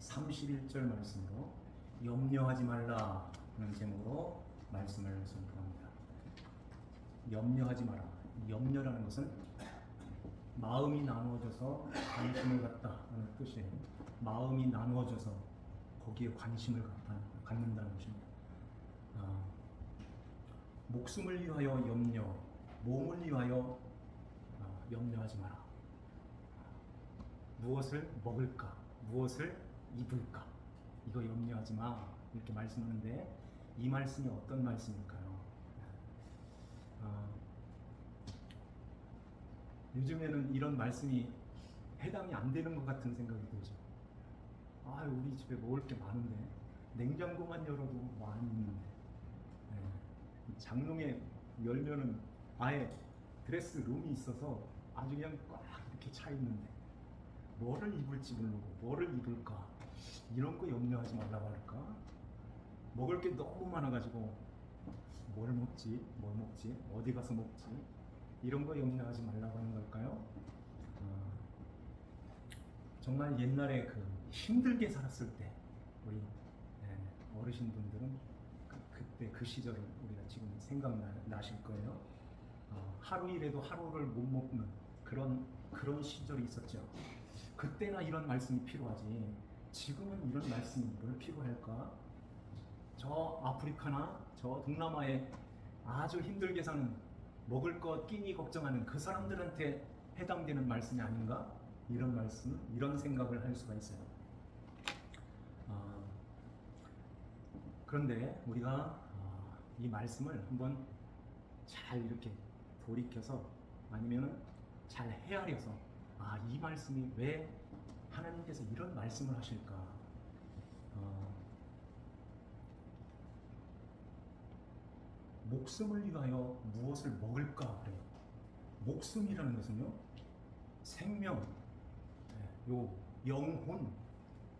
31절 말씀으로 염려하지 말라는 제목으로 말씀을 선포합니다. 염려하지 마라. 염려라는 것은 마음이 나누어져서 관심을 갖다 하는 뜻이에요. 마음이 나누어져서 거기에 관심을 갖는다는 것입니다. 목숨을 위하여 염려, 몸을 위하여 염려하지 마라. 무엇을 먹을까, 무엇을 입을까, 이거 염려하지 마, 이렇게 말씀하는데, 이 말씀이 어떤 말씀일까요? 요즘에는 이런 말씀이 해당이 안 되는 것 같은 생각이 들죠. 우리 집에 먹을 게 많은데, 냉장고만 열어도 많이 있는데, 장롱에 열면은 아예 드레스 룸이 있어서 아주 그냥 꽉 이렇게 차 있는데, 뭐를 입을지 모르고 뭐를 입을까, 이런 거 염려하지 말라고 할까? 먹을 게 너무 많아가지고 뭘 먹지, 어디 가서 먹지, 이런 거 염려하지 말라고 하는 걸까요? 정말 옛날에 그 힘들게 살았을 때 우리 어르신분들은 그때 그 시절을 우리가 지금 생각나실 거예요. 하루 일해도 하루를 못 먹는 그런 시절이 있었죠. 그때나 이런 말씀이 필요하지, 지금은 이런 말씀이 뭘 필요할까? 저 아프리카나 저 동남아에 아주 힘들게 사는, 먹을 것 끼니 걱정하는 그 사람들한테 해당되는 말씀이 아닌가? 이런 말씀, 이런 생각을 할 수가 있어요. 그런데 우리가 이 말씀을 한번 잘 이렇게 돌이켜서, 아니면은 잘 헤아려서, 이 말씀이 왜 하나님께서 이런 말씀을 하실까? 목숨을 위하여 무엇을 먹을까 그래요. 목숨이라는 것은요, 생명, 요 영혼,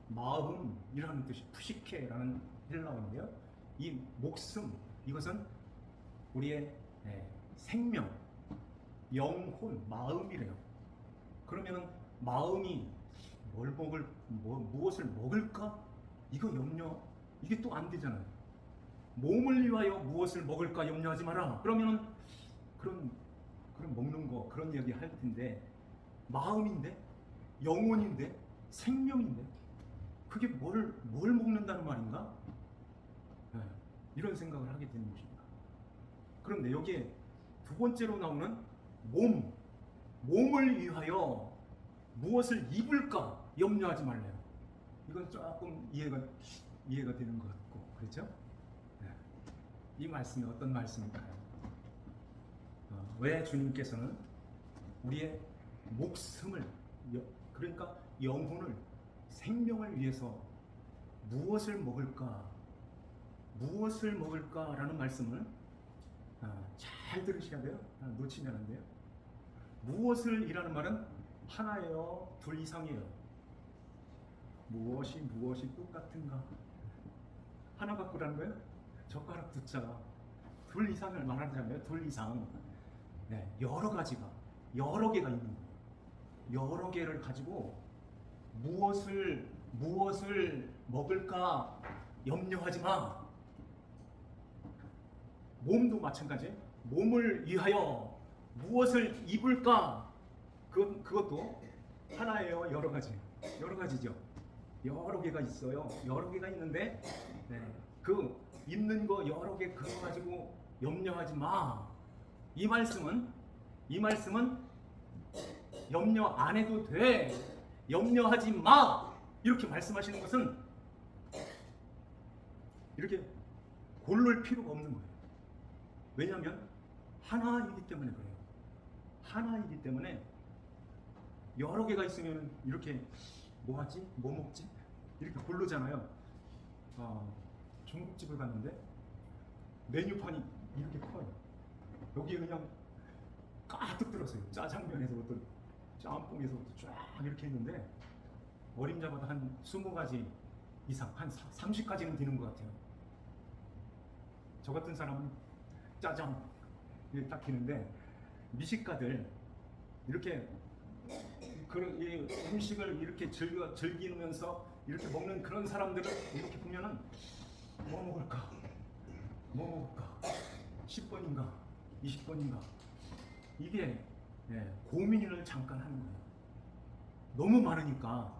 마음이라는 뜻이 푸시케라는 헬라어인데요. 이 목숨, 이것은 우리의 생명, 영혼, 마음이래요. 그러면은 마음이 무엇을 먹을까? 이거 이게 또 안 되잖아요. 몸을 위하여 무엇을 먹을까 염려하지 마라. 그러면은 그런 먹는 거, 그런 얘기 할 텐데, 마음인데, 영혼인데, 생명인데, 그게 뭘 먹는다는 말인가? 이런 생각을 하게 되는 것입니다. 그런데 여기에 두 번째로 나오는 몸을 위하여 무엇을 입을까 염려하지 말래요. 이건 조금 이해가 되는 것 같고, 그렇죠? 이 말씀이 어떤 말씀일까요? 왜 주님께서는 우리의 목숨을, 그러니까 영혼을, 생명을 위해서 무엇을 먹을까라는 말씀을 잘 들으셔야 돼요. 놓치면 안 돼요. 무엇을 이라는 말은 하나예요, 둘 이상이에요. 무엇이 똑같은가? 하나 바꾸라는 거예요? 젓가락 두 자, 둘 이상을 말하자면 둘 이상, 여러 개가 있는 거예요. 여러 개를 가지고 무엇을 먹을까 염려하지 마. 몸도 마찬가지예요. 몸을 위하여 무엇을 입을까, 그것도 하나예요, 여러 가지죠. 여러 개가 있어요. 여러 개가 있는데, 그 있는 거 여러 개 그거 가지고 염려하지 마. 이 말씀은 염려 안 해도 돼, 염려하지 마, 이렇게 말씀하시는 것은 이렇게 고를 필요가 없는 거예요. 왜냐하면 하나이기 때문에 그래요. 하나이기 때문에 여러 개가 있으면 이렇게 뭐 하지? 뭐 먹지? 이렇게 고르잖아요. 중국집을 갔는데 메뉴판이 이렇게 커요. 여기에 그냥 가득 들었어요. 짜장면에서부터 짬뽕에서부터 쫙 이렇게 했는데, 어림잡아도 한 20가지 이상, 한 30가지는 되는 것 같아요. 저 같은 사람은 짜장 이렇게 딱 되는데, 미식가들 이렇게 그런 이 음식을 이렇게 즐기면서 이렇게 먹는 그런 사람들은 이렇게 보면은 뭐 먹을까? 뭐 먹을까? 10번인가? 20번인가? 이게 고민을 잠깐 하는 거예요. 너무 많으니까.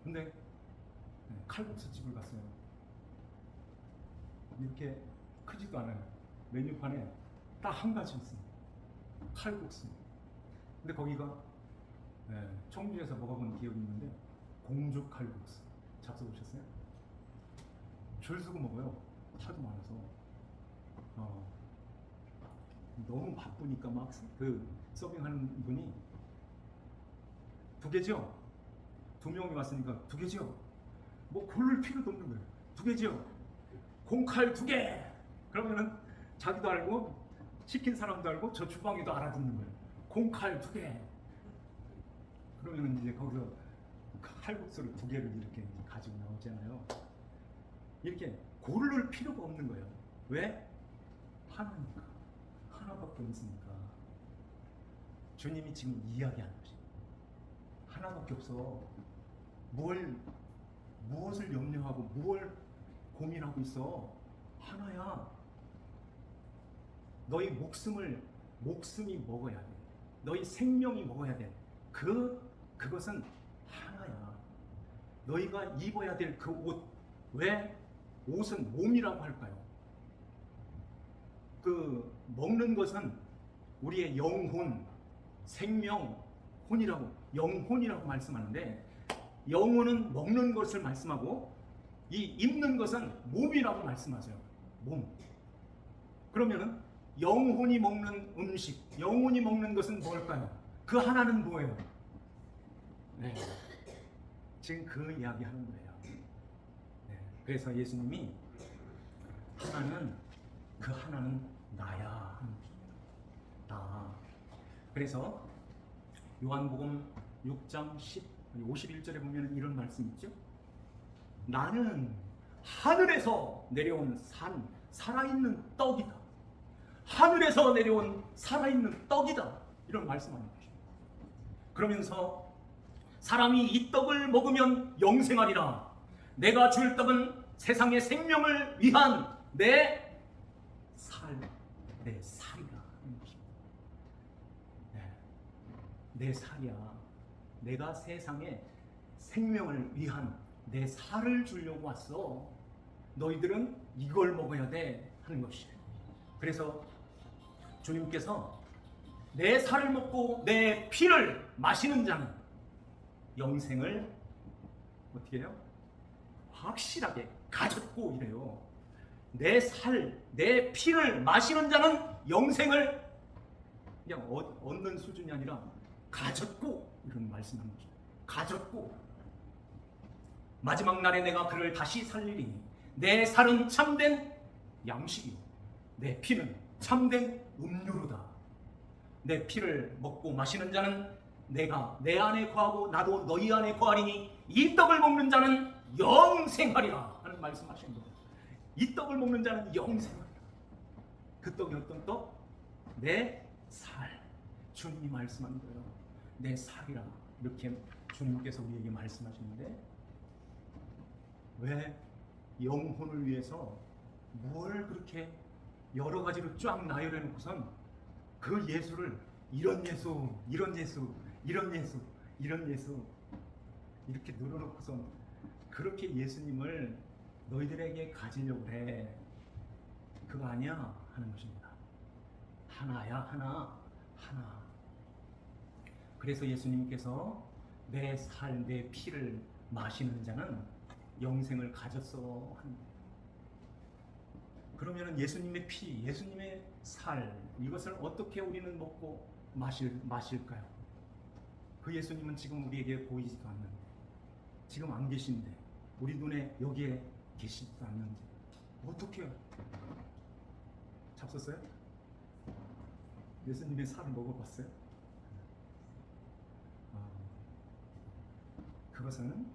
근데 칼국수 집을 갔어요. 이렇게 크지도 않아요. 메뉴판에 딱 한 가지 있습니다. 칼국수. 근데 거기가 청주에서 먹어본 기억이 있는데 공주 칼국수. 잡숴보셨어요? 줄 서고 먹어요. 하도 많아서. 너무 바쁘니까 막 그 서빙하는 분이 2개죠? 2명이 왔으니까 2개죠? 뭐 고를 필요도 없는 거예요. 2개죠? 공칼 2개! 그러면은 자기도 알고 시킨 사람도 알고 저 주방에도 알아듣는 거예요. 공칼 2개! 그러면 이제 거기서 칼국수를 2개를 이렇게 가지고 나오잖아요. 이렇게 고를 필요가 없는 거예요. 왜? 하나니까. 하나밖에 없으니까. 주님이 지금 이야기하는 것이 하나밖에 없어. 무엇을 염려하고 뭘 고민하고 있어? 하나야. 너희 목숨이 먹어야 돼. 너희 생명이 먹어야 돼. 그것은 하나야. 너희가 입어야 될 그 옷. 왜? 옷은 몸이라고 할까요? 그 먹는 것은 우리의 영혼, 생명, 영혼이라고 말씀하는데, 영혼은 먹는 것을 말씀하고 이 입는 것은 몸이라고 말씀하세요. 몸. 그러면은 영혼이 먹는 음식, 영혼이 먹는 것은 뭘까요? 그 하나는 뭐예요? 네. 지금 그 이야기 하는 거예요. 네. 그래서 예수님이 그 하나는 나야 하는 것입니다. 나. 그래서 요한복음 6장 51절에 보면 이런 말씀 있죠? 나는 하늘에서 내려온 살아있는 떡이다. 하늘에서 내려온 살아있는 떡이다. 이런 말씀하는 것입니다. 그러면서 사람이 이 떡을 먹으면 영생하리라. 내가 줄 떡은 세상의 생명을 위한 내 살이라 하는 것입니다. 내 살이야. 내가 세상에 생명을 위한 내 살을 주려고 왔어. 너희들은 이걸 먹어야 돼 하는 것이에요. 그래서 주님께서 내 살을 먹고 내 피를 마시는 자는 영생을 어떻게 해요? 확실하게 가졌고 이래요. 내 살, 내 피를 마시는 자는 영생을 그냥 얻는 수준이 아니라 가졌고 이런 말씀하는 거죠. 가졌고 마지막 날에 내가 그를 다시 살리리니 내 살은 참된 양식이요 내 피는 참된 음료로다. 내 피를 먹고 마시는 자는 내가 내 안에 거하고 나도 너희 안에 거하리니 이 떡을 먹는 자는 영생하리라 하는 말씀하신 거예요. 이 떡을 먹는 자는 영생하리라. 그 떡이 어떤 떡? 내 살. 주님이 말씀한 거예요. 내 살이라. 이렇게 주님께서 우리에게 말씀하시는데 왜 영혼을 위해서 뭘 그렇게 여러 가지로 쫙 나열해 놓고선 그 예수를 이런 예수, 이런 예수, 이런 예수, 이런 예수 이렇게 늘어놓고선 그렇게 예수님을 너희들에게 가지려고 해. 그거 아니야 하는 것입니다. 하나야, 하나. 그래서 예수님께서 내 살, 내 피를 마시는 자는 영생을 가졌어 하는 거예요. 그러면 예수님의 피, 예수님의 살 이것을 어떻게 우리는 먹고 마실까요? 그 예수님은 지금 우리에게 보이지도 않는데, 지금 안 계신데, 우리 눈에 여기에 계시지도 않는데 어떻게 잡섰어요? 예수님의 살을 먹어봤어요? 그것은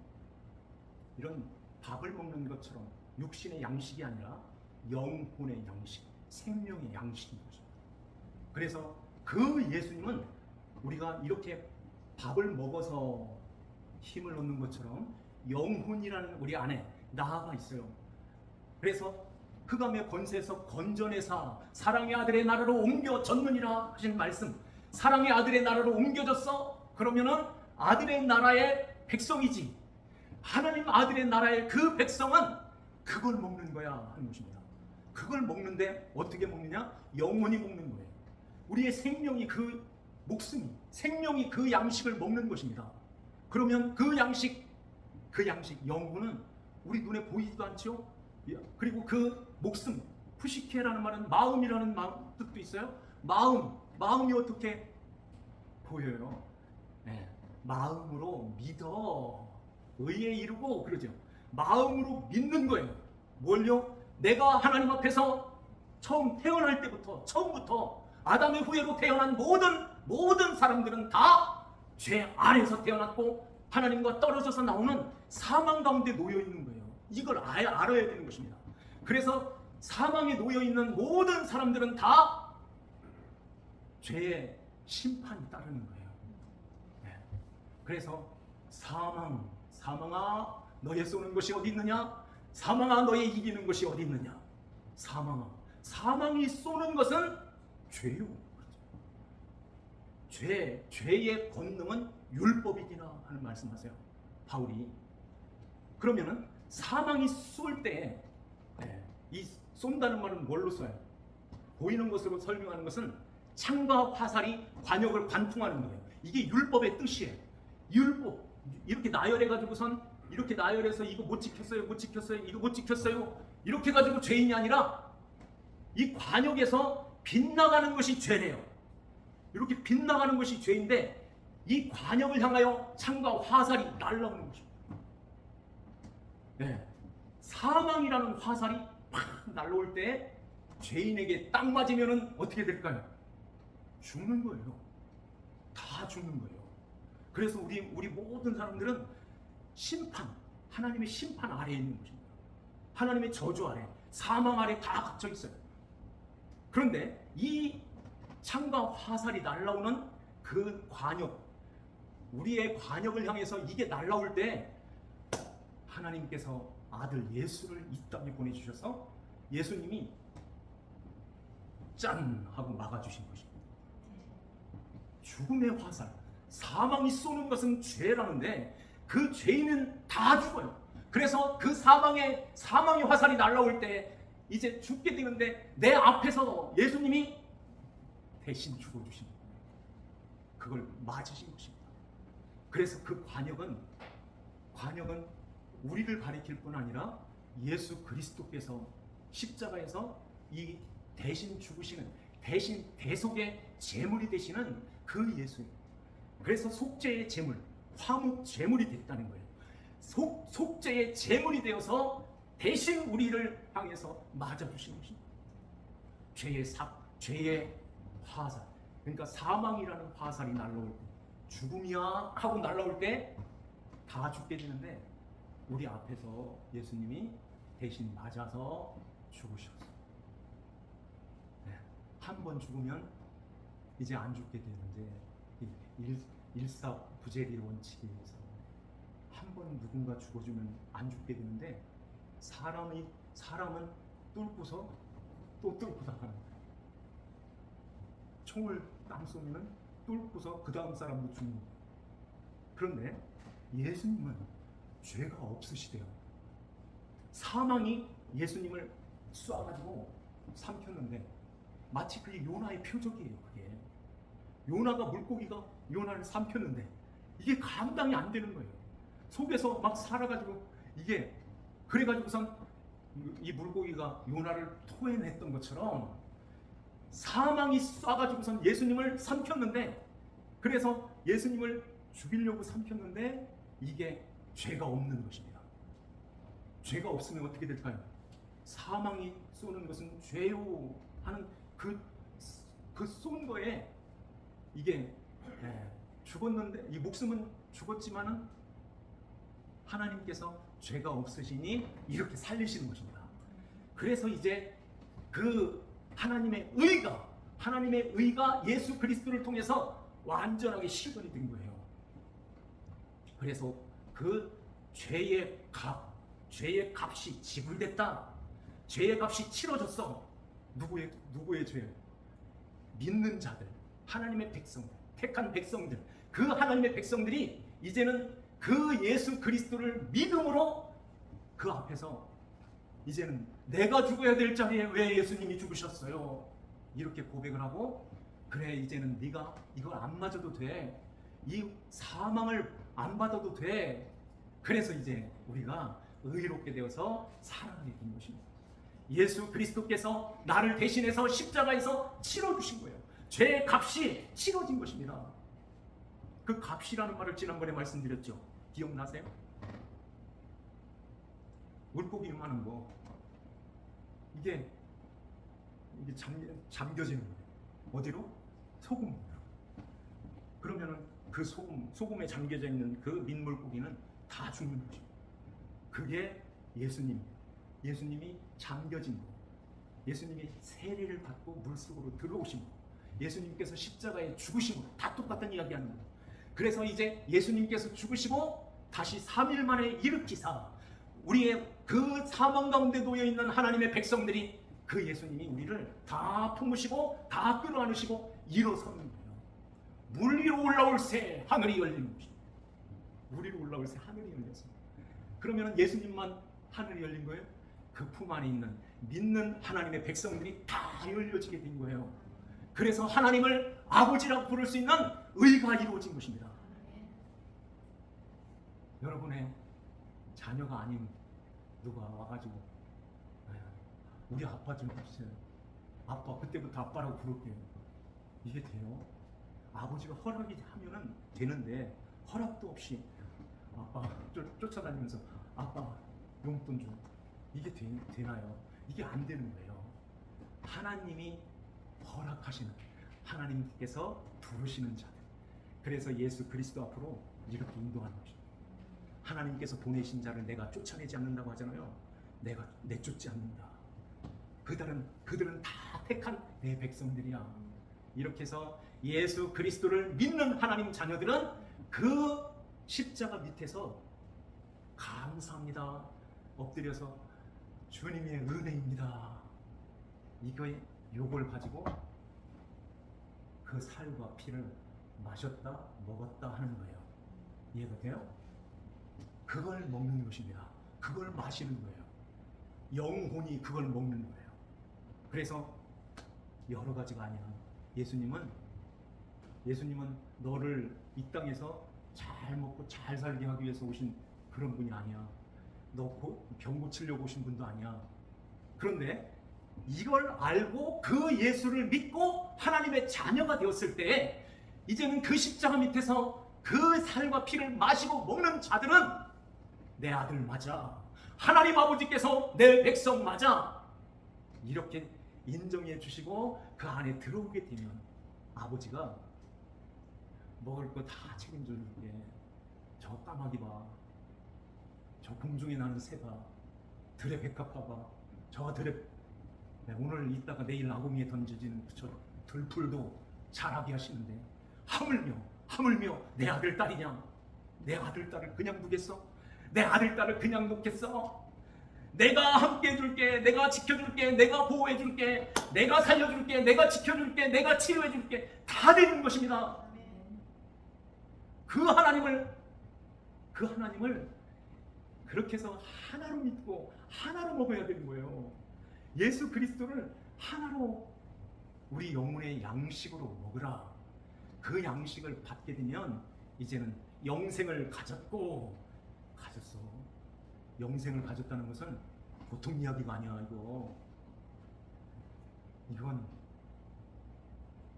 이런 밥을 먹는 것처럼 육신의 양식이 아니라 영혼의 양식, 생명의 양식인 거죠. 그래서 그 예수님은 우리가 이렇게 밥을 먹어서 힘을 얻는 것처럼 영혼이라는 우리 안에 나아가 있어요. 그래서 흑암의 권세에서 건져내사 사랑의 아들의 나라로 옮겨졌느니라 하신 말씀, 사랑의 아들의 나라로 옮겨졌어? 그러면은 아들의 나라의 백성이지. 하나님 아들의 나라의 그 백성은 그걸 먹는 거야 하는 것입니다. 그걸 먹는데 어떻게 먹느냐? 영원히 먹는 거예요. 우리의 생명이 그 목숨이, 생명이 그 양식을 먹는 것입니다. 그러면 그 양식, 영혼은 우리 눈에 보이지도 않죠? 그리고 그 목숨, 푸시케라는 말은 마음이라는 뜻도 있어요. 마음이 어떻게 보여요? 네, 마음으로 믿어 의에 이르고 그러죠. 마음으로 믿는 거예요. 뭘요? 내가 하나님 앞에서 처음 태어날 때부터, 처음부터 아담의 후예로 태어난 모든 사람들은 다 죄 안에서 태어났고 하나님과 떨어져서 나오는 사망 가운데 놓여 있는 거예요. 이걸 알아야 되는 것입니다. 그래서 사망에 놓여 있는 모든 사람들은 다 죄의 심판이 따르는 거예요. 네. 그래서 사망아 너의 쏘는 것이 어디 있느냐? 사망아 너의 이기는 것이 어디 있느냐? 사망이 쏘는 것은 죄요. 죄의 권능은 율법이니라 하는 말씀하세요, 바울이. 그러면은 사망이 쏠 때, 이 쏜다는 말은 뭘로 써요? 보이는 것으로 설명하는 것은 창과 화살이 관역을 관통하는 거예요. 이게 율법의 뜻이에요. 율법, 이렇게 나열해가지고선 이렇게 나열해서 이거 못 지켰어요, 이거 못 지켰어요, 이렇게 가지고 죄인이 아니라 이 관역에서 빗나가는 것이 죄래요. 이렇게 빗나가는 것이 죄인데 이 관역을 향하여 창과 화살이 날아오는 것입니다. 네. 사망이라는 화살이 팍 날아올 때 죄인에게 딱 맞으면은 어떻게 될까요? 죽는 거예요. 다 죽는 거예요. 그래서 우리 모든 사람들은 하나님의 심판 아래에 있는 것입니다. 하나님의 저주 아래, 사망 아래 다 갇혀 있어요. 그런데 이 창과 화살이 날아오는 그 관역, 우리의 관역을 향해서 이게 날아올 때 하나님께서 아들 예수를 이 땅에 보내주셔서 예수님이 짠 하고 막아주신 것입니다. 죽음의 화살, 사망이 쏘는 것은 죄라는데 그 죄인은 다 죽어요. 그래서 그 사망의 화살이 날아올 때 이제 죽게 되는데 내 앞에서 예수님이 대신 죽어주신 거예요. 그걸 맞으신 것입니다. 그래서 그 관역은 우리를 가리킬 뿐 아니라 예수 그리스도께서 십자가에서 이 대신 죽으시는, 대신 대속의 제물이 되시는 그 예수님. 그래서 속죄의 제물, 화목 제물이 됐다는 거예요. 속죄의 제물이 되어서 대신 우리를 향해서 맞아주신 것입니다. 죄의 화살, 그러니까 사망이라는 화살이 날아올 때, 죽음이야 하고 날아올 때 다 죽게 되는데 우리 앞에서 예수님이 대신 맞아서 죽으셨어요. 네. 한 번 죽으면 이제 안 죽게 되는데 일사부재리 원칙에 의해서 한 번 누군가 죽어주면 안 죽게 되는데 사람은 뚫고서 또 뚫고 나가는 거예요. 총을 땅 쏘면 뚫고서 그 다음 사람도 죽는 거예요. 그런데 예수님은 죄가 없으시대요. 사망이 예수님을 쏴가지고 삼켰는데 마치 그게 요나의 표적이에요. 그게 요나가 물고기가 요나를 삼켰는데 이게 감당이 안 되는 거예요. 속에서 막 살아가지고 이게 그래가지고선 이 물고기가 요나를 토해냈던 것처럼 사망이 쏴가지고선 예수님을 삼켰는데, 그래서 예수님을 죽이려고 삼켰는데 이게 죄가 없는 것입니다. 죄가 없으면 어떻게 될까요? 사망이 쏘는 것은 죄요 하는 그 쏜 거에 이게 죽었는데 이 목숨은 죽었지만은 하나님께서 죄가 없으시니 이렇게 살리시는 것입니다. 그래서 이제 그 하나님의 의가 예수 그리스도를 통해서 완전하게 실현이 된 거예요. 그래서 그 죄의 값이 지불됐다. 죄의 값이 치러졌어. 누구의 죄? 믿는 자들, 하나님의 백성들, 택한 백성들, 그 하나님의 백성들이 이제는 그 예수 그리스도를 믿음으로 그 앞에서 이제는 내가 죽어야 될 자리에 왜 예수님이 죽으셨어요? 이렇게 고백을 하고, 그래 이제는 네가 이걸 안 맞아도 돼. 이 사망을 안 받아도 돼. 그래서 이제 우리가 의롭게 되어서 살아가게 된 것입니다. 예수 그리스도께서 나를 대신해서 십자가에서 치러주신 거예요. 죄의 값이 치러진 것입니다. 그 값이라는 말을 지난번에 말씀드렸죠. 기억나세요? 물고기 이만한 거, 이게 잠겨지는 거예요. 어디로? 소금으로. 그러면은 그 소금에 잠겨져 있는 그 민물고기는 다 죽는 거죠. 그게 예수님이 잠겨진 거, 예수님이 세례를 받고 물속으로 들어오신 거, 예수님께서 십자가에 죽으신 거, 다 똑같은 이야기하는 거예요. 그래서 이제 예수님께서 죽으시고 다시 3일 만에 일으키사 우리의 그 사망 가운데 놓여 있는 하나님의 백성들이 그 예수님이 우리를 다 품으시고 다 끌어안으시고 일어서는 거예요. 물 위로 올라올 새 하늘이 열리는 것입니다. 물 위로 올라올 새 하늘이 열렸습니다. 그러면 예수님만 하늘이 열린 거예요? 그 품 안에 있는 믿는 하나님의 백성들이 다 열려지게 된 거예요. 그래서 하나님을 아버지라고 부를 수 있는 의가 이루어진 것입니다. 여러분의 자녀가 아닌 누가 와가지고 우리 아빠 좀 해주세요. 아빠, 그때부터 아빠라고 부를게요. 이게 돼요? 아버지가 허락이 하면은 되는데 허락도 없이 아빠 쫓아다니면서 아빠 용돈 줘. 이게 되나요? 이게 안 되는 거예요. 하나님이 허락하시는, 하나님께서 부르시는 자들. 그래서 예수 그리스도 앞으로 이렇게 인도하는 것입니다. 하나님께서 보내신 자를 내가 쫓아내지 않는다고 하잖아요. 내가 내쫓지 않는다. 그들은 다 택한 내 백성들이야. 이렇게 해서 예수 그리스도를 믿는 하나님 자녀들은 그 십자가 밑에서 감사합니다. 엎드려서 주님의 은혜입니다. 요걸 가지고 그 살과 피를 마셨다 먹었다 하는 거예요. 이해가 돼요? 그걸 먹는 것입니다. 그걸 마시는 거예요. 영혼이 그걸 먹는 거예요. 그래서 여러 가지가 아니야. 예수님은 너를 이 땅에서 잘 먹고 잘 살게 하기 위해서 오신 그런 분이 아니야. 너 병 고치려고 오신 분도 아니야. 그런데 이걸 알고 그 예수를 믿고 하나님의 자녀가 되었을 때 이제는 그 십자가 밑에서 그 살과 피를 마시고 먹는 자들은 내 아들 맞아. 하나님 아버지께서 내 백성 맞아. 이렇게 인정해 주시고 그 안에 들어오게 되면 아버지가 먹을 거 다 책임져 줄게. 저 까마귀 봐. 저 공중에 나는 새 봐. 들의 백합 봐봐. 저 들의 오늘 있다가 내일 아궁이에 던져지는 저 들풀도 자라게 하시는데 하물며 내 아들 딸이냐? 내 아들 딸을 그냥 두겠어? 내 아들 딸을 그냥 놓겠어? 내가 함께 해줄게, 내가 지켜줄게, 내가 보호해줄게, 내가 살려줄게, 내가 지켜줄게, 내가 치료해줄게. 다 되는 것입니다. 그 하나님을 그렇게 해서 하나로 믿고 하나로 먹어야 되는 거예요. 예수 그리스도를 하나로 우리 영혼의 양식으로 먹으라. 그 양식을 받게 되면 이제는 영생을 가졌어. 영생을 가졌다는 것은 보통 이야기가 아니야.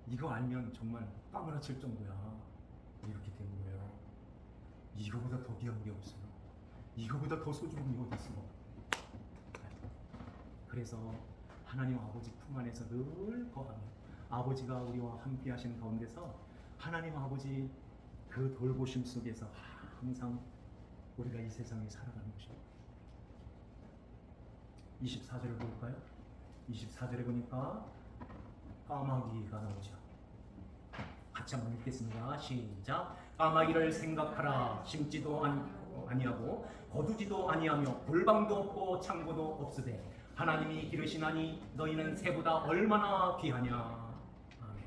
이거 알면 정말 까무라칠 정도야. 이렇게 되는 거예요. 이거보다 더 귀한 게 없어요. 이거보다 더 소중한 게 어디 있어. 그래서 하나님 아버지 품 안에서 늘 거하며 아버지가 우리와 함께 하시는 가운데서 하나님 아버지 그 돌보심 속에서 항상 우리가 이 세상에 살아가는 것입니다. 24절을 볼까요? 24절에 보니까 까마귀가 나오죠. 같이 한번 읽겠습니다. 시작. 까마귀를 생각하라. 심지도 아니하고 거두지도 아니하며 골방도 없고 창고도 없으되 하나님이 기르시나니 너희는 새보다 얼마나 귀하냐. 아멘.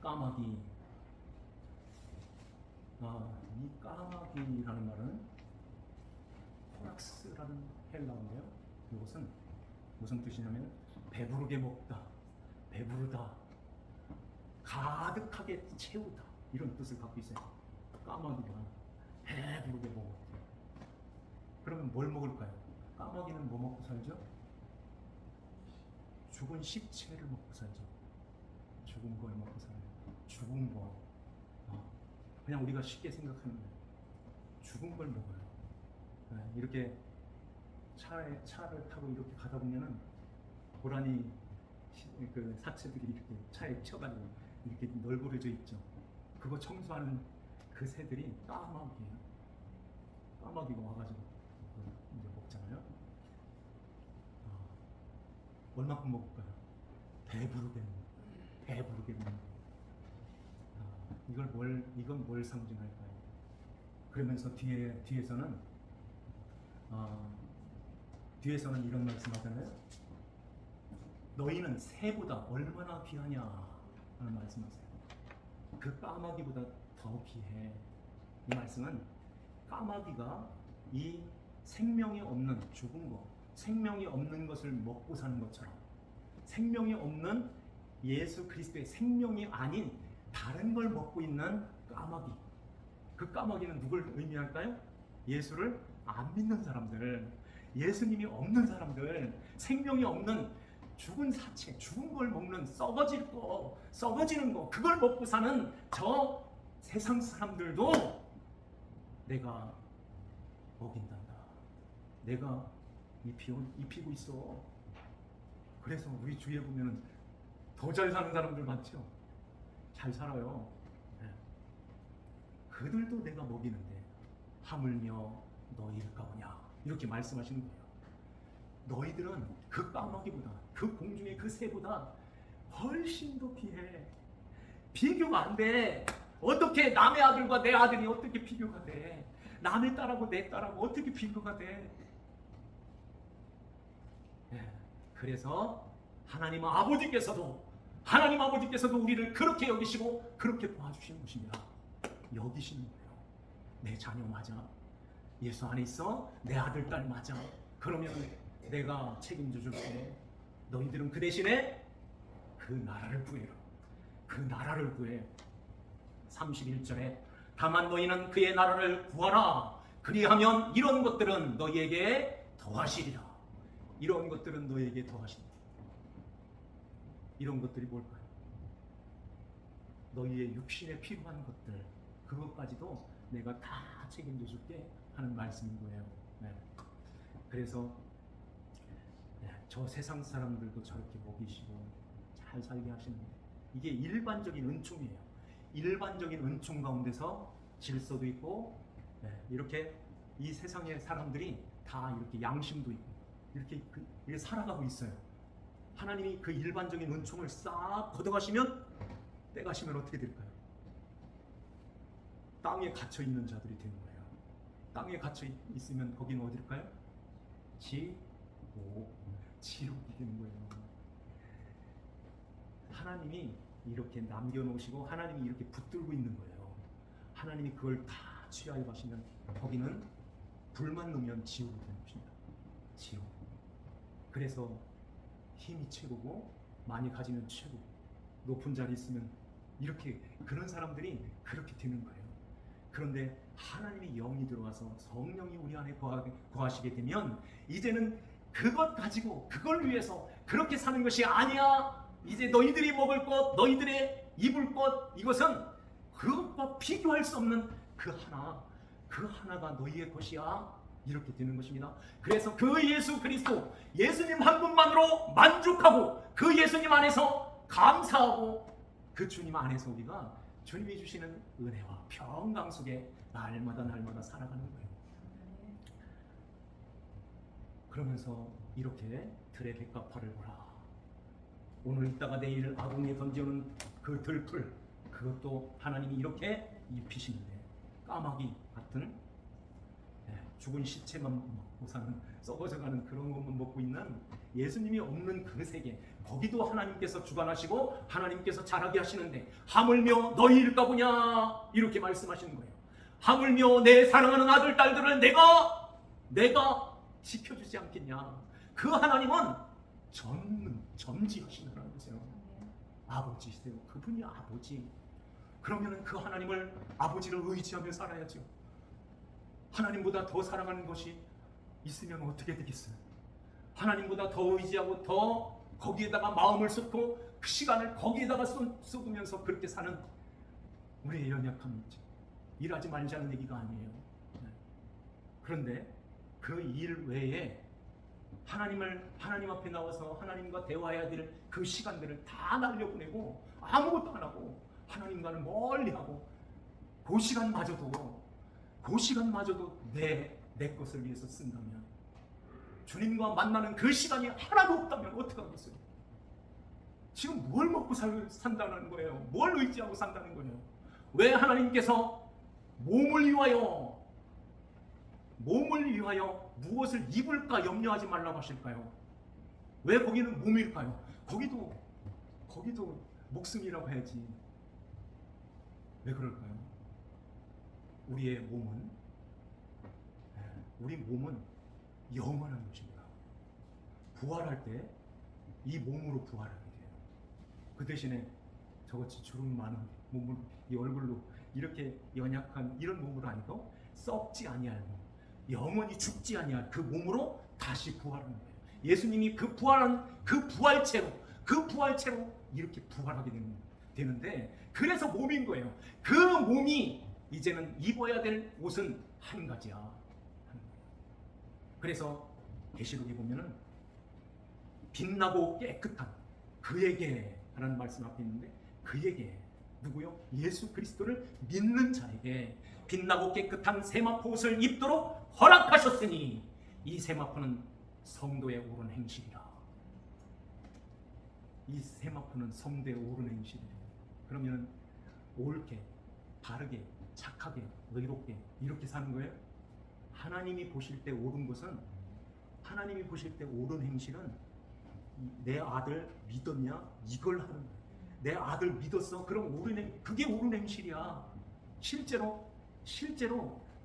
까마귀. 이 까마귀라는 말은 코락스라는 헬라어인데요. 이것은 무슨 뜻이냐면 배부르게 먹다, 배부르다, 가득하게 채우다 이런 뜻을 갖고 있어요. 까마귀가 배부르게 먹었대요. 그러면 뭘 먹을까요? 까마귀는 뭐 먹고 살죠? 죽은 시체를 먹고 살죠. 죽은 걸 먹고 살아요. 죽은 거. 그냥 우리가 쉽게 생각하는 거예요. 죽은 걸 먹어요. 이렇게 차를 타고 이렇게 가다 보면은 고라니 그 사체들이 이렇게 차에 쳐가지고 이렇게 널브러져 있죠. 그거 청소하는 그 새들이 까마귀예요. 까마귀가 와가지고 이제 먹잖아요. 얼마큼 먹을까요? 배부르게 먹는. 이건 뭘 상징할까요? 그러면서 뒤에서는 이런 말씀하잖아요. 너희는 새보다 얼마나 귀하냐 하는 말씀하세요. 그 까마귀보다 더 귀해. 이 말씀은 까마귀가 이 생명이 없는 죽은 거, 생명이 없는 것을 먹고 사는 것처럼 생명이 없는 예수 그리스도의 생명이 아닌 다른 걸 먹고 있는 까마귀. 그 까마귀는 누굴 의미할까요? 예수를 안 믿는 사람들, 예수님이 없는 사람들, 생명이 없는 죽은 사체, 죽은 걸 먹는 썩어지는 거, 그걸 먹고 사는 저 세상 사람들도 내가 먹인단다. 내가 입히고 있어. 그래서 우리 주위에 보면 더 잘 사는 사람들 많죠? 잘 살아요. 그들도 내가 먹이는데 하물며 너희일까 보냐 이렇게 말씀하시는 거예요. 너희들은 그 까마귀보다, 그 공중의 그 새보다 훨씬 더 귀해. 비교가 안 돼. 어떻게 남의 아들과 내 아들이 어떻게 비교가 돼? 남의 딸하고 내 딸하고 어떻게 비교가 돼? 그래서 하나님 아버지께서도 우리를 그렇게 여기시고 그렇게 도와주시는 것입니다. 여기시는 거예요. 내 자녀 맞아. 예수 안에 있어. 내 아들 딸 맞아. 그러면 내가 책임져 줄게. 너희들은 그 대신에 그 나라를 구해라. 그 나라를 구해. 31절에 다만 너희는 그의 나라를 구하라. 그리하면 이런 것들은 너희에게 더하시리라. 이런 것들은 너희에게 더하시리라. 이런 것들이 뭘까요? 너희의 육신에 필요한 것들, 그것까지도 내가 다 책임져 줄게 하는 말씀인 거예요. 그래서 저 세상 사람들도 저렇게 먹이시고 잘 살게 하시는 거예요. 이게 일반적인 은총이에요. 일반적인 은총 가운데서 질서도 있고, 이렇게 이 세상의 사람들이 다 이렇게 양심도 있고 이렇게 살아가고 있어요. 하나님이 그 일반적인 은총을 싹 걷어가시면, 떼가시면 어떻게 될까요? 땅에 갇혀 있는 자들이 되는 거예요. 땅에 갇혀 있으면 거기는 어딜까요? 지옥이 되는 거예요. 하나님이 이렇게 남겨놓으시고 하나님이 이렇게 붙들고 있는 거예요. 하나님이 그걸 다 취하여 가시면 거기는 불만 놓으면 지옥이 되는 것입니다. 지옥. 그래서 힘이 최고고 많이 가지면 최고고 높은 자리 있으면 이렇게 그런 사람들이 그렇게 되는 거예요. 그런데 하나님의 영이 들어와서 성령이 우리 안에 거하시게 되면 이제는 그것 가지고 그걸 위해서 그렇게 사는 것이 아니야. 이제 너희들이 먹을 것, 너희들의 입을 것, 이것은 그것과 비교할 수 없는 그 하나가 너희의 것이야. 이렇게 되는 것입니다. 그래서 그 예수 그리스도, 예수님 한 분만으로 만족하고 그 예수님 안에서 감사하고 그 주님 안에서 우리가 주님이 주시는 은혜와 평강 속에 날마다 살아가는 거예요. 그러면서 이렇게 들의 백합화를 보라. 오늘 있다가 내일 아궁이에 던져오는 그 들풀, 그것도 하나님이 이렇게 입히시는데 까마귀 같은 죽은 시체만 먹고 사는, 썩어져가는 그런 것만 먹고 있는 예수님이 없는 그 세계, 거기도 하나님께서 주관하시고 하나님께서 자라게 하시는데 하물며 너희일까 보냐 이렇게 말씀하시는 거예요. 하물며 내 사랑하는 아들 딸들을 내가 지켜주지 않겠냐. 그 하나님은 전지하시는 하나님이세요. 아버지세요. 그분이 아버지. 그러면 그 하나님을, 아버지를 의지하며 살아야죠. 하나님보다 더 사랑하는 것이 있으면 어떻게 되겠어요? 하나님보다 더 의지하고 더 거기에다가 마음을 쏟고 그 시간을 거기에다가 쏟으면서 그렇게 사는 우리의 연약함이죠. 일하지 말자는 얘기가 아니에요. 그런데 그 일 외에 하나님 앞에 나와서 하나님과 대화해야 될 그 시간들을 다 날려보내고 아무것도 안 하고 하나님과는 멀리하고 그 시간마저도 내 것을 위해서 쓴다면, 주님과 만나는 그 시간이 하나도 없다면 어떻게 하겠어요? 지금 뭘 먹고 산다는 거예요? 뭘 의지하고 산다는 거예요? 왜 하나님께서 몸을 위하여 무엇을 입을까 염려하지 말라고 하실까요? 왜 거기는 몸일까요? 거기도 목숨이라고 해야지. 왜 그럴까요? 우리 몸은 영원한 것입니다. 부활할 때 이 몸으로 부활하게 돼요. 그 대신에 저같이 주름 많은 몸을 이 얼굴로 이렇게 연약한 이런 몸으로 아니고 썩지 아니할 몸, 영원히 죽지 아니할 그 몸으로 다시 부활하는 거예요. 예수님이 그 부활체로 이렇게 부활하게 되는데, 그래서 몸인 거예요. 그 몸이 이제는 입어야 될 옷은 한 가지야. 그래서 계시록에 보면은 빛나고 깨끗한 그에게 라는 말씀 앞에 있는데, 그에게 누구요? 예수 그리스도를 믿는 자에게 빛나고 깨끗한 세마포 옷을 입도록 허락하셨으니 이 세마포는 성도의 옳은 행실이라. 이 세마포는 성도의 옳은 행실이에요. 그러면 옳게, 바르게, 착하게, 의롭게 이렇게 사는 거예요. 하나님이 보실 때 옳은 것은, 하나님이 보실 때 옳은 행실은 내 아들 믿었냐? 이걸 하는 거예요. 내 아들 믿었어? 그럼 그게 옳은 행실이야. 실제로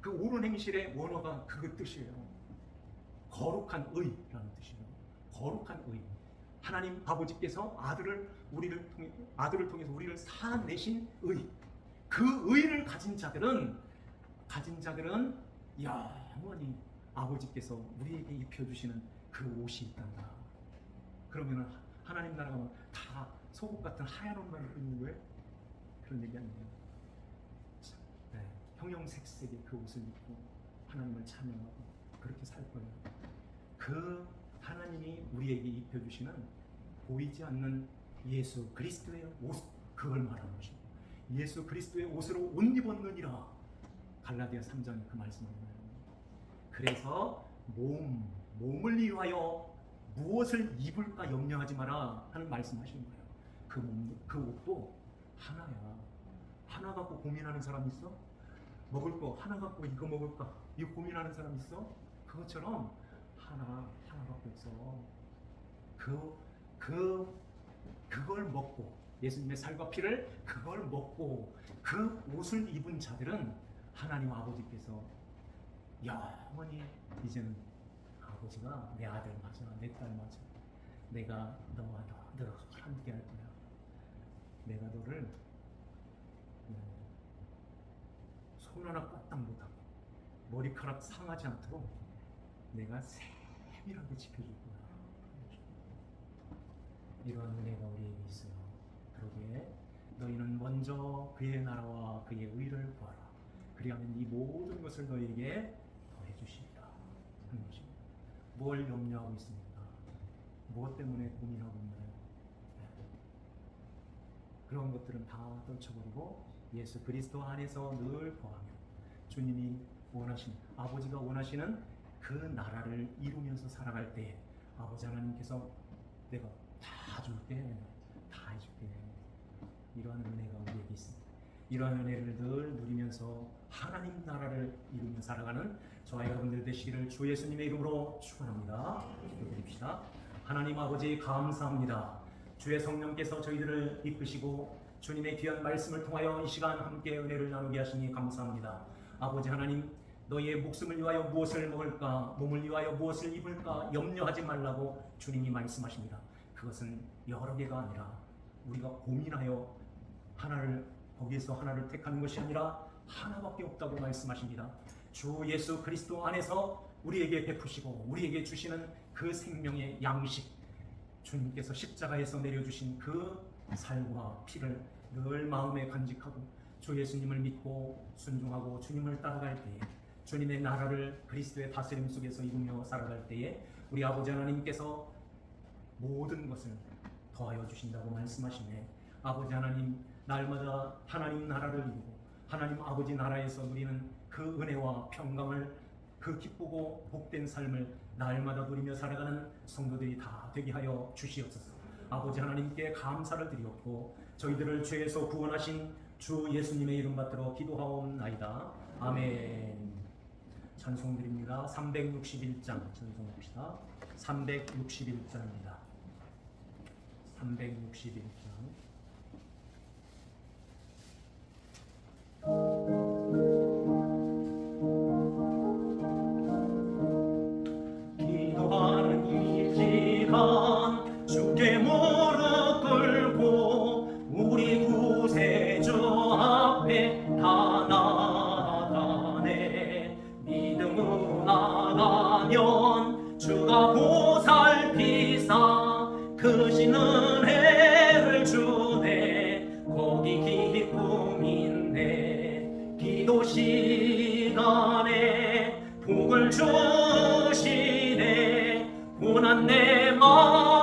그 옳은 행실의 원어가 그 뜻이에요. 거룩한 의라는 뜻이에요. 거룩한 의. 하나님 아버지께서 아들을 통해서 우리를 살아내신 의. 그 의를 가진 자들은 영원히 아버지께서 우리에게 입혀주시는 그 옷이 있단다. 그러면 하나님 나라가 다 속옷 같은 하얀 옷만 입고 있는 거예요? 그런 얘기 아니에요. 형형색색의 그 옷을 입고 하나님을 찬양하고 그렇게 살 거예요. 그 하나님이 우리에게 입혀주시는 보이지 않는 예수 그리스도의 옷, 그걸 말하는 것입니다. 예수 그리스도의 옷으로 옷 입었느니라. 갈라디아 3장에 그 말씀을 해요. 그래서 몸을 위하여 무엇을 입을까 염려하지 마라 하는 말씀하시는 거예요. 그 옷도 하나야. 하나 갖고 고민하는 사람 있어? 먹을 거 하나 갖고 이거 먹을까? 이거 고민하는 사람 있어? 그것처럼 하나 갖고 있어. 그걸 먹고, 예수님의 살과 피를 그걸 먹고 그 옷을 입은 자들은 하나님 아버지께서 영원히 이제는 아버지가 내 아들 맞아, 내 딸 맞아, 내가 너와 너가 함께 할 거야. 내가 너를 손 하나 까딱 못하고 머리카락 상하지 않도록 내가 세밀하게 지켜줄 거야. 이러한 은혜가 우리에게 있어요. 그러기에 너희는 먼저 그의 나라와 그의 의를 구하라. 그리하면 이 모든 것을 너희에게 더해 주시리라 하는 것입니다. 뭘 염려하고 있습니까? 무엇 때문에 고민하고 있나요? 그런 것들은 다 떨쳐버리고 예수 그리스도 안에서 늘 거하며 주님이 원하시는, 아버지가 원하시는 그 나라를 이루면서 살아갈 때 아버지 하나님께서 내가 다 줄게, 다 해줄게, 이러한 은혜가 우리에게 있습니다. 이러한 은혜를 늘 누리면서 하나님 나라를 이루며 살아가는 저와 여러분들 되시기를 주 예수님의 이름으로 축원합니다. 기도드립시다. 하나님 아버지 감사합니다. 주의 성령께서 저희들을 이끄시고 주님의 귀한 말씀을 통하여 이 시간 함께 은혜를 나누게 하시니 감사합니다. 아버지 하나님, 너희의 목숨을 위하여 무엇을 먹을까, 몸을 위하여 무엇을 입을까 염려하지 말라고 주님이 말씀하십니다. 그것은 여러 개가 아니라 우리가 고민하여 거기에서 하나를 택하는 것이 아니라 하나밖에 없다고 말씀하십니다. 주 예수 그리스도 안에서 우리에게 베푸시고 우리에게 주시는 그 생명의 양식, 주님께서 십자가에서 내려주신 그 살과 피를 늘 마음에 간직하고 주 예수님을 믿고 순종하고 주님을 따라갈 때에, 주님의 나라를 그리스도의 다스림 속에서 이루며 살아갈 때에 우리 아버지 하나님께서 모든 것을 더하여 주신다고 말씀하시네. 아버지 하나님, 날마다 하나님 나라를 이루고 하나님 아버지 나라에서 누리는 그 은혜와 평강을, 그 기쁘고 복된 삶을 날마다 누리며 살아가는 성도들이 다 되게 하여 주시옵소서. 아버지 하나님께 감사를 드리옵고 저희들을 죄에서 구원하신 주 예수님의 이름 받들어 기도하옵나이다. 아멘. 찬송 드립니다. 361장 찬송합시다. 361장입니다. 361장. 기도하는 이 시간 주께 무릎 꿇고 우리 구세주 앞에 다 나가네. 믿음으로 나가면 주가 보살피사 크신 은혜를 주네. 거기 기쁨이 있네. 기도 시간에 복을 주시네. 고난 내 마음